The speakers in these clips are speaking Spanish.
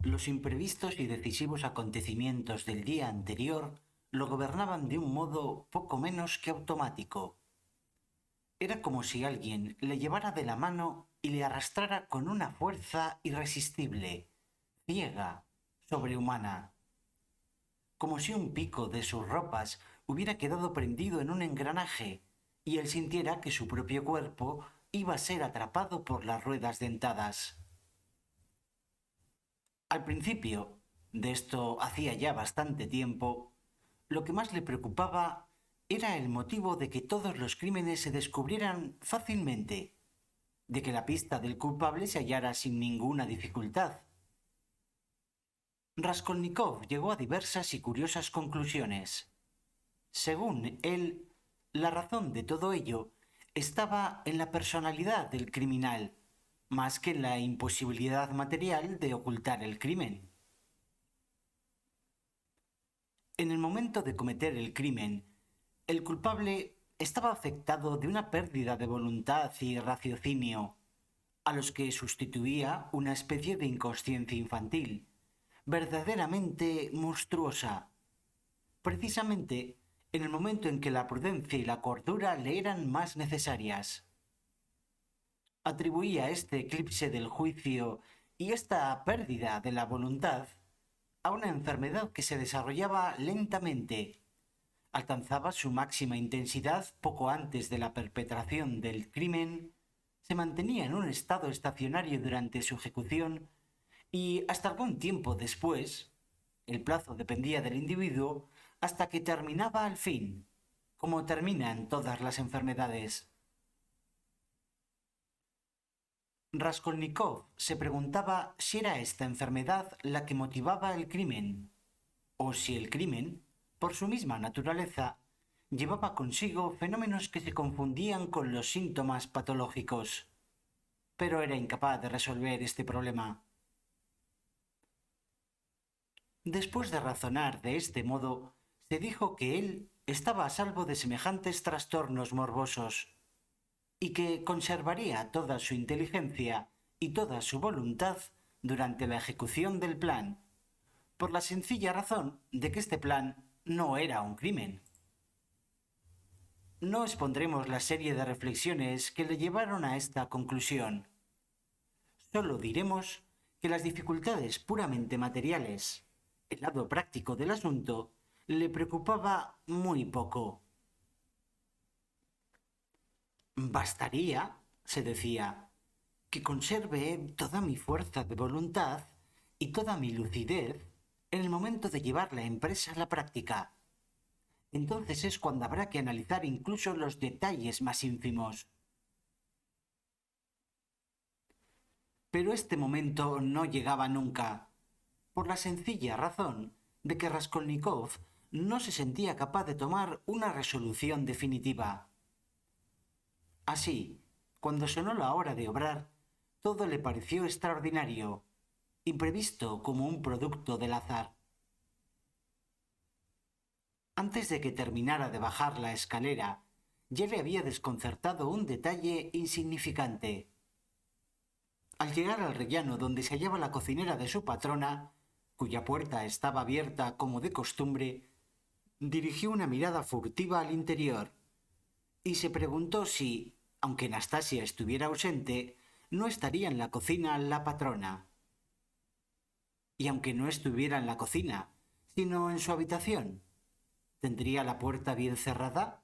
Los imprevistos y decisivos acontecimientos del día anterior lo gobernaban de un modo poco menos que automático. Era como si alguien le llevara de la mano y le arrastrara con una fuerza irresistible, ciega, sobrehumana, como si un pico de sus ropas hubiera quedado prendido en un engranaje y él sintiera que su propio cuerpo iba a ser atrapado por las ruedas dentadas. Al principio, de esto hacía ya bastante tiempo, lo que más le preocupaba era el motivo de que todos los crímenes se descubrieran fácilmente, de que la pista del culpable se hallara sin ninguna dificultad. Raskolnikov llegó a diversas y curiosas conclusiones. Según él, la razón de todo ello estaba en la personalidad del criminal, más que en la imposibilidad material de ocultar el crimen. En el momento de cometer el crimen, el culpable estaba afectado de una pérdida de voluntad y raciocinio, a los que sustituía una especie de inconsciencia infantil, verdaderamente monstruosa, precisamente en el momento en que la prudencia y la cordura le eran más necesarias. Atribuía este eclipse del juicio y esta pérdida de la voluntad a una enfermedad que se desarrollaba lentamente, alcanzaba su máxima intensidad poco antes de la perpetración del crimen, se mantenía en un estado estacionario durante su ejecución y hasta algún tiempo después, el plazo dependía del individuo, hasta que terminaba al fin, como terminan todas las enfermedades. Raskolnikov se preguntaba si era esta enfermedad la que motivaba el crimen, o si el crimen, por su misma naturaleza, llevaba consigo fenómenos que se confundían con los síntomas patológicos. Pero era incapaz de resolver este problema. Después de razonar de este modo, se dijo que él estaba a salvo de semejantes trastornos morbosos y que conservaría toda su inteligencia y toda su voluntad durante la ejecución del plan, por la sencilla razón de que este plan no era un crimen. No expondremos la serie de reflexiones que le llevaron a esta conclusión. Solo diremos que las dificultades puramente materiales, el lado práctico del asunto, le preocupaba muy poco. Bastaría, se decía, que conserve toda mi fuerza de voluntad y toda mi lucidez en el momento de llevar la empresa a la práctica. Entonces es cuando habrá que analizar incluso los detalles más ínfimos. Pero este momento no llegaba nunca, por la sencilla razón de que Raskolnikov no se sentía capaz de tomar una resolución definitiva. Así, cuando sonó la hora de obrar, todo le pareció extraordinario, imprevisto como un producto del azar. Antes de que terminara de bajar la escalera, ya le había desconcertado un detalle insignificante. Al llegar al rellano donde se hallaba la cocinera de su patrona, cuya puerta estaba abierta como de costumbre, dirigió una mirada furtiva al interior y se preguntó si, aunque Nastasia estuviera ausente, no estaría en la cocina la patrona. Y aunque no estuviera en la cocina, sino en su habitación, ¿tendría la puerta bien cerrada?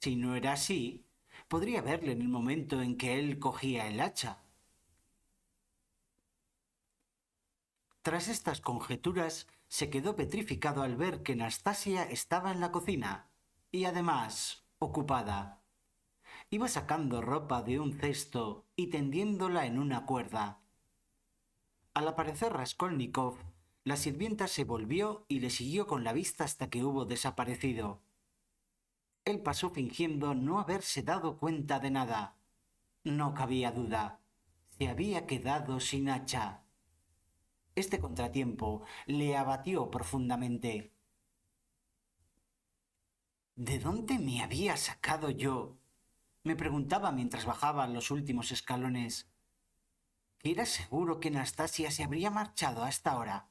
Si no era así, podría verle en el momento en que él cogía el hacha. Tras estas conjeturas, se quedó petrificado al ver que Nastasia estaba en la cocina y además ocupada. Iba sacando ropa de un cesto y tendiéndola en una cuerda. Al aparecer Raskolnikov, la sirvienta se volvió y le siguió con la vista hasta que hubo desaparecido. Él pasó fingiendo no haberse dado cuenta de nada. No cabía duda. Se había quedado sin hacha. Este contratiempo le abatió profundamente. ¿De dónde me había sacado yo? Me preguntaba mientras bajaba los últimos escalones. que era seguro que Anastasia se habría marchado a esta hora.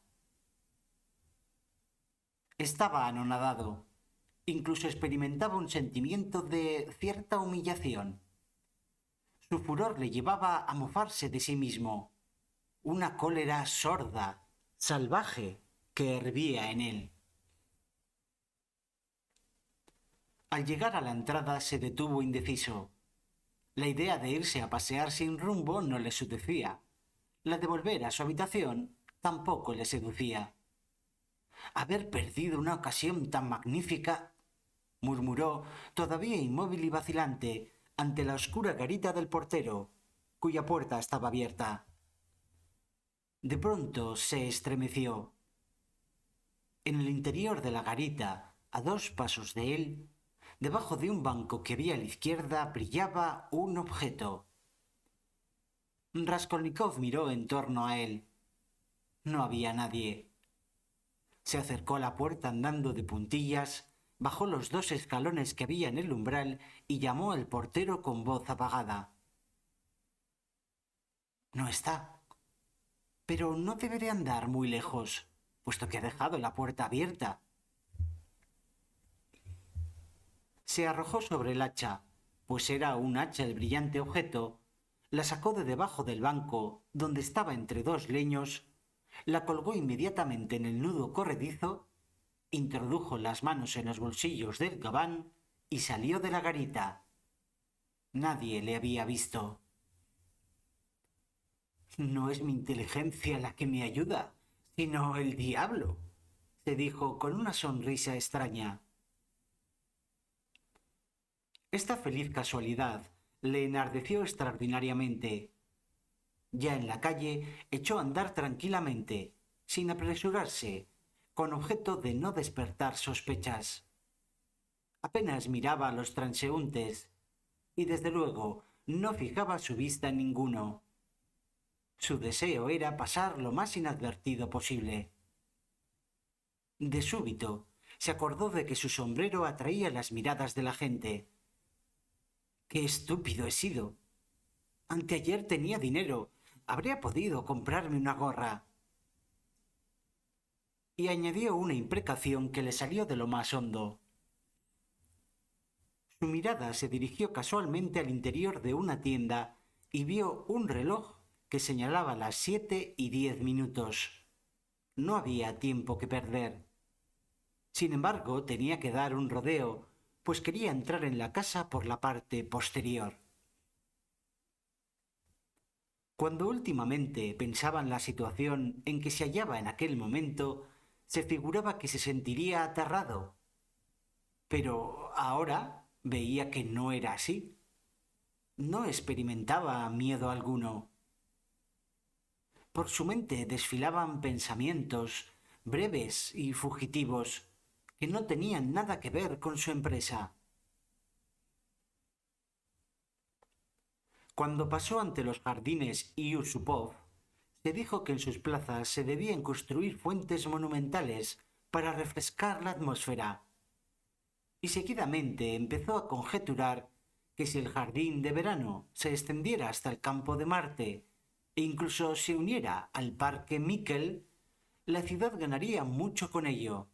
Estaba anonadado. Incluso experimentaba un sentimiento de cierta humillación. Su furor le llevaba a mofarse de sí mismo. Una cólera sorda, salvaje, que hervía en él. Al llegar a la entrada se detuvo indeciso. La idea de irse a pasear sin rumbo no le seducía. La de volver a su habitación tampoco le seducía. Haber perdido una ocasión tan magnífica, murmuró, todavía inmóvil y vacilante, ante la oscura garita del portero, cuya puerta estaba abierta. De pronto se estremeció. En el interior de la garita, a 2 pasos de él, debajo de un banco que había a la izquierda, brillaba un objeto. Raskolnikov miró en torno a él. No había nadie. Se acercó a la puerta andando de puntillas, bajó los 2 escalones que había en el umbral y llamó al portero con voz apagada. No está. Pero no debe de andar muy lejos, puesto que ha dejado la puerta abierta. Se arrojó sobre el hacha, pues era un hacha el brillante objeto, la sacó de debajo del banco, donde estaba entre 2 leños, la colgó inmediatamente en el nudo corredizo, introdujo las manos en los bolsillos del gabán y salió de la garita. Nadie le había visto. No es mi inteligencia la que me ayuda, sino el diablo, se dijo con una sonrisa extraña. Esta feliz casualidad le enardeció extraordinariamente. Ya en la calle echó a andar tranquilamente, sin apresurarse, con objeto de no despertar sospechas. Apenas miraba a los transeúntes y desde luego no fijaba su vista en ninguno. Su deseo era pasar lo más inadvertido posible. De súbito se acordó de que su sombrero atraía las miradas de la gente. ¡Qué estúpido he sido! Anteayer tenía dinero. Habría podido comprarme una gorra. Y añadió una imprecación que le salió de lo más hondo. Su mirada se dirigió casualmente al interior de una tienda y vio un reloj que señalaba las 7:10. No había tiempo que perder. Sin embargo, tenía que dar un rodeo, pues quería entrar en la casa por la parte posterior. Cuando últimamente pensaba en la situación en que se hallaba en aquel momento, se figuraba que se sentiría aterrado. Pero ahora veía que no era así. No experimentaba miedo alguno. Por su mente desfilaban pensamientos breves y fugitivos que no tenían nada que ver con su empresa. Cuando pasó ante los jardines Yusupov, se dijo que en sus plazas se debían construir fuentes monumentales para refrescar la atmósfera. Y seguidamente empezó a conjeturar que si el jardín de verano se extendiera hasta el campo de Marte e incluso se uniera al parque Miquel, la ciudad ganaría mucho con ello.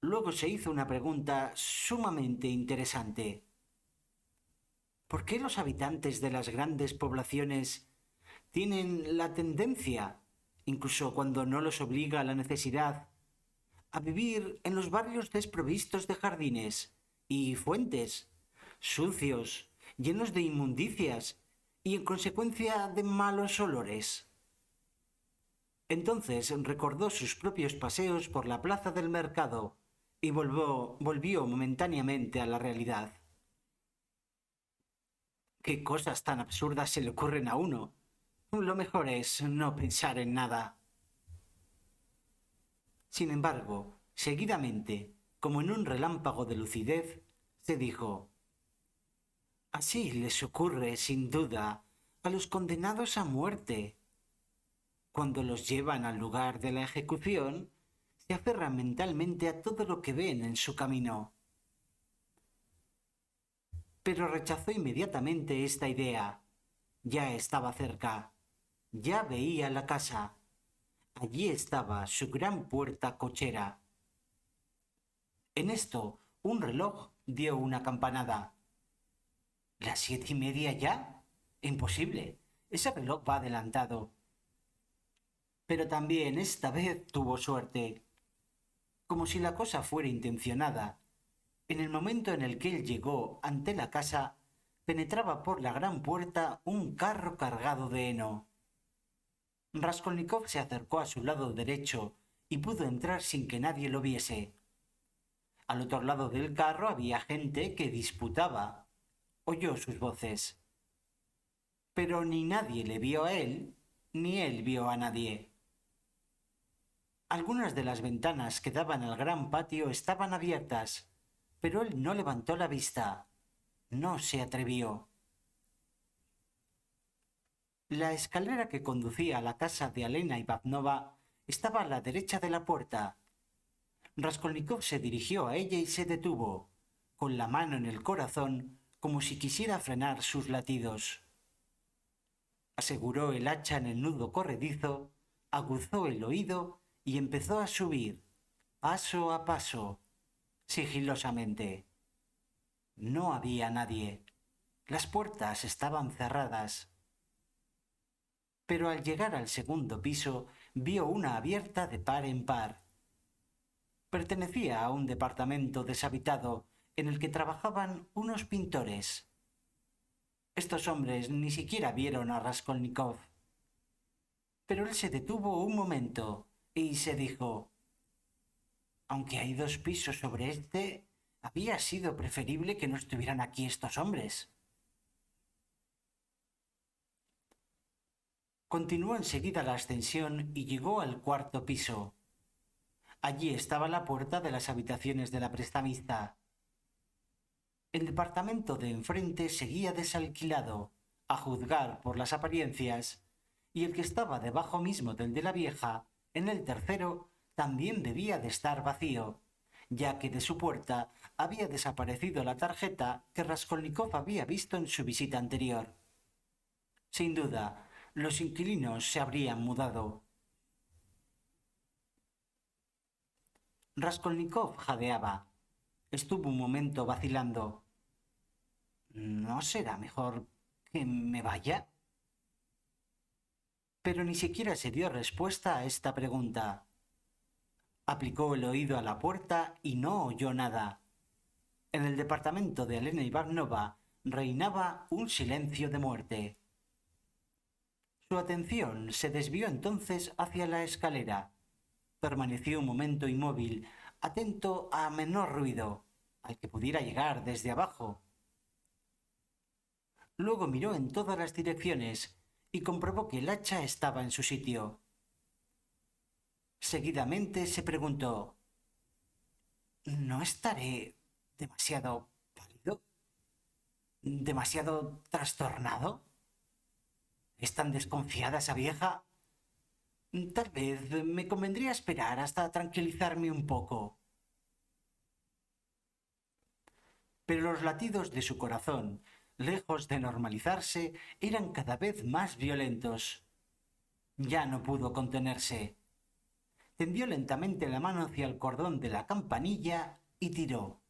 Luego se hizo una pregunta sumamente interesante. ¿Por qué los habitantes de las grandes poblaciones tienen la tendencia, incluso cuando no los obliga la necesidad, a vivir en los barrios desprovistos de jardines y fuentes, sucios, llenos de inmundicias y en consecuencia de malos olores? Entonces recordó sus propios paseos por la plaza del mercado y volvió momentáneamente a la realidad. ¿Qué cosas tan absurdas se le ocurren a uno? Lo mejor es no pensar en nada. Sin embargo, seguidamente, como en un relámpago de lucidez, se dijo: así les ocurre, sin duda, a los condenados a muerte. Cuando los llevan al lugar de la ejecución, se aferran mentalmente a todo lo que ven en su camino. Pero rechazó inmediatamente esta idea. Ya estaba cerca. Ya veía la casa. Allí estaba su gran puerta cochera. En esto, un reloj dio una campanada. ¿Las 7:30 ya? Imposible. Ese reloj va adelantado. Pero también esta vez tuvo suerte. Como si la cosa fuera intencionada, en el momento en el que él llegó ante la casa, penetraba por la gran puerta un carro cargado de heno. Raskolnikov se acercó a su lado derecho y pudo entrar sin que nadie lo viese. Al otro lado del carro había gente que disputaba. Oyó sus voces. Pero ni nadie le vio a él, ni él vio a nadie. Algunas de las ventanas que daban al gran patio estaban abiertas, pero él no levantó la vista. No se atrevió. La escalera que conducía a la casa de Alena Ivanovna estaba a la derecha de la puerta. Raskolnikov se dirigió a ella y se detuvo, con la mano en el corazón, como si quisiera frenar sus latidos. Aseguró el hacha en el nudo corredizo, aguzó el oído y empezó a subir, paso a paso, sigilosamente. No había nadie. Las puertas estaban cerradas. Pero al llegar al segundo piso, vio una abierta de par en par. Pertenecía a un departamento deshabitado en el que trabajaban unos pintores. Estos hombres ni siquiera vieron a Raskolnikov. Pero él se detuvo un momento y se dijo: aunque hay 2 pisos sobre este, había sido preferible que no estuvieran aquí estos hombres. Continuó enseguida la ascensión y llegó al cuarto piso. Allí estaba la puerta de las habitaciones de la prestamista. El departamento de enfrente seguía desalquilado, a juzgar por las apariencias, y el que estaba debajo mismo del de la vieja, en el tercero, también debía de estar vacío, ya que de su puerta había desaparecido la tarjeta que Raskolnikov había visto en su visita anterior. Sin duda, los inquilinos se habrían mudado. Raskolnikov jadeaba. Estuvo un momento vacilando. ¿No será mejor que me vaya? Pero ni siquiera se dio respuesta a esta pregunta. Aplicó el oído a la puerta y no oyó nada. En el departamento de Elena Ivanovna reinaba un silencio de muerte. Su atención se desvió entonces hacia la escalera. Permaneció un momento inmóvil, atento a menor ruido, al que pudiera llegar desde abajo. Luego miró en todas las direcciones y comprobó que el hacha estaba en su sitio. Seguidamente se preguntó: ¿no estaré demasiado pálido? ¿Demasiado trastornado? ¿Es tan desconfiada esa vieja? Tal vez me convendría esperar hasta tranquilizarme un poco. Pero los latidos de su corazón, lejos de normalizarse, eran cada vez más violentos. Ya no pudo contenerse. Tendió lentamente la mano hacia el cordón de la campanilla y tiró.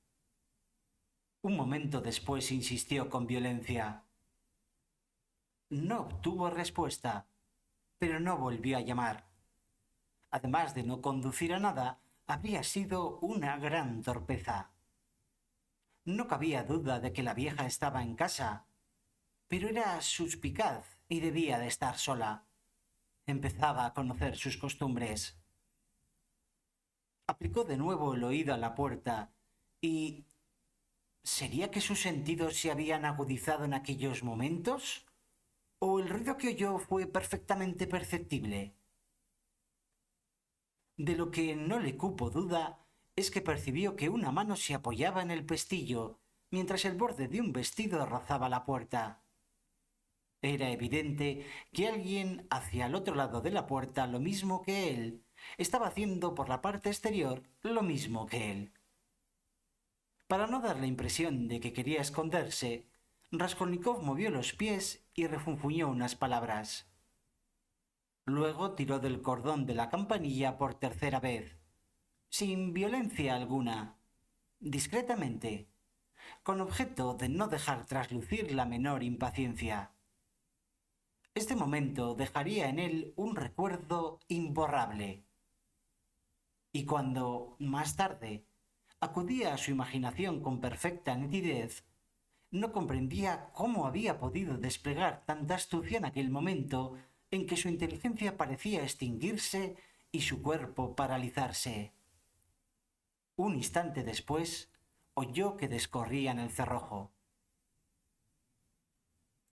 Un momento después insistió con violencia. No obtuvo respuesta, pero no volvió a llamar. Además de no conducir a nada, habría sido una gran torpeza. No cabía duda de que la vieja estaba en casa, pero era suspicaz y debía de estar sola. Empezaba a conocer sus costumbres. Aplicó de nuevo el oído a la puerta y... ¿sería que sus sentidos se habían agudizado en aquellos momentos? ¿O el ruido que oyó fue perfectamente perceptible? De lo que no le cupo duda es que percibió que una mano se apoyaba en el pestillo, mientras el borde de un vestido rozaba la puerta. Era evidente que alguien hacia el otro lado de la puerta, lo mismo que él, estaba haciendo por la parte exterior lo mismo que él. Para no dar la impresión de que quería esconderse, Raskolnikov movió los pies y refunfuñó unas palabras. Luego tiró del cordón de la campanilla por tercera vez, sin violencia alguna, discretamente, con objeto de no dejar traslucir la menor impaciencia. Este momento dejaría en él un recuerdo imborrable. Y cuando, más tarde, acudía a su imaginación con perfecta nitidez, no comprendía cómo había podido desplegar tanta astucia en aquel momento en que su inteligencia parecía extinguirse y su cuerpo paralizarse. Un instante después, oyó que descorrían el cerrojo.